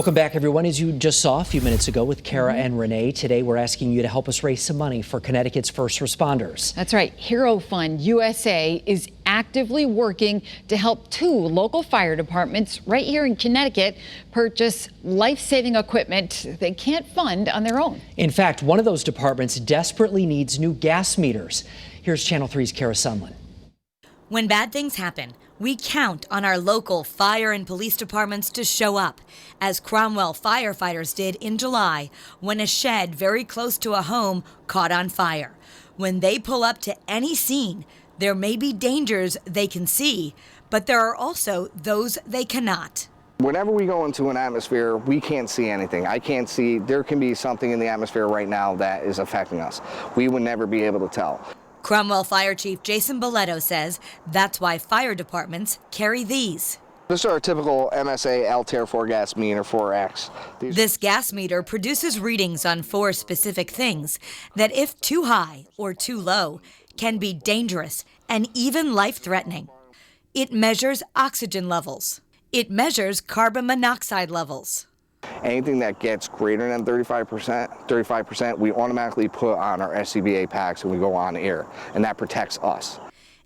Welcome back, everyone. As you just saw a few minutes ago with Kara and Renee, today we're asking you to help us raise some money for Connecticut's first responders. That's right. HeroFundUSA is actively working to help 2 local fire departments right here in Connecticut purchase life-saving equipment they can't fund on their own. In fact, one of those departments desperately needs new gas meters. Here's Channel 3's Kara Sunland. When bad things happen, we count on our local fire and police departments to show up, as Cromwell firefighters did in July when a shed very close to a home caught on fire. When they pull up to any scene, there may be dangers they can see, but there are also those they cannot. Whenever we go into an atmosphere, we can't see anything. I can't see, there can be something in the atmosphere right now that is affecting us. We would never be able to tell. Cromwell Fire Chief Jason Boletto says that's why fire departments carry these. This is our typical MSA Altair 4 gas meter 4X. This gas meter produces readings on 4 specific things that, if too high or too low, can be dangerous and even life-threatening. It measures oxygen levels. It measures carbon monoxide levels. Anything that gets greater than 35%, we automatically put on our SCBA packs and we go on air, and that protects us.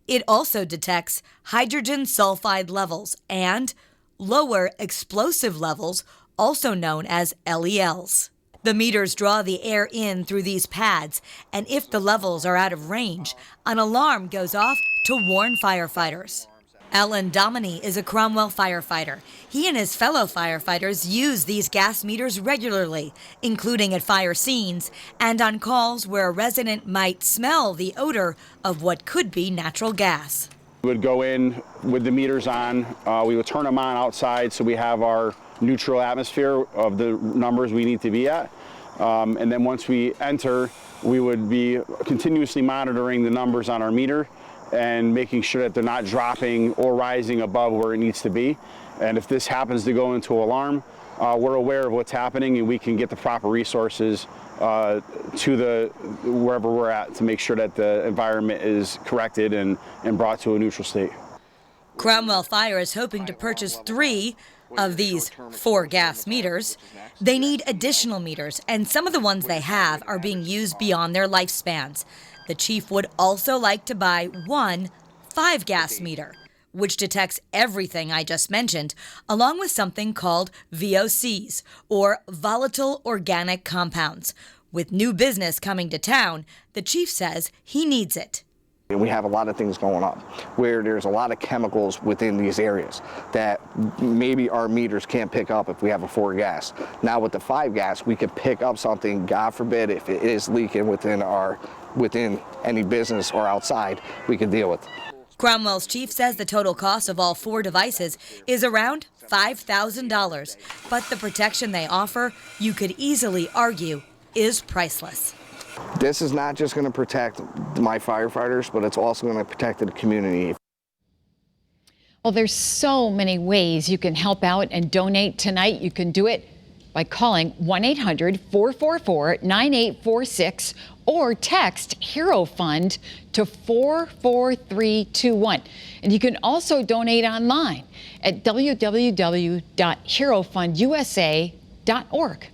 It also detects hydrogen sulfide levels and lower explosive levels, also known as LELs. The meters draw the air in through these pads, and if the levels are out of range, an alarm goes off to warn firefighters. Alan Dominy is a Cromwell firefighter. He and his fellow firefighters use these gas meters regularly, including at fire scenes and on calls where a resident might smell the odor of what could be natural gas. We would go in with the meters on. We would turn them on outside so we have our neutral atmosphere of the numbers we need to be at. And then once we enter, we would be continuously monitoring the numbers on our meter and making sure that they're not dropping or rising above where it needs to be. And if this happens to go into alarm, we're aware of what's happening and we can get the proper resources to wherever we're at to make sure that the environment is corrected and brought to a neutral state. Cromwell Fire is hoping to purchase 3 of these 4 gas meters. They need additional meters, and some of the ones they have are being used beyond their lifespans. The chief would also like to buy 1 5-gas meter, which detects everything I just mentioned, along with something called VOCs, or volatile organic compounds. With new business coming to town, the chief says he needs it. We have a lot of things going on where there's a lot of chemicals within these areas that maybe our meters can't pick up if we have a 4 gas. Now with the 5 gas, we could pick up something, God forbid, if it is leaking within any business or outside, we can deal with. Cromwell's chief says the total cost of all 4 devices is around $5,000, but the protection they offer, you could easily argue, is priceless. This is not just going to protect my firefighters, but it's also going to protect the community. Well, there's so many ways you can help out and donate tonight. You can do it by calling 1-800-444-9846 or text HeroFund to 44321. And you can also donate online at www.herofundusa.org.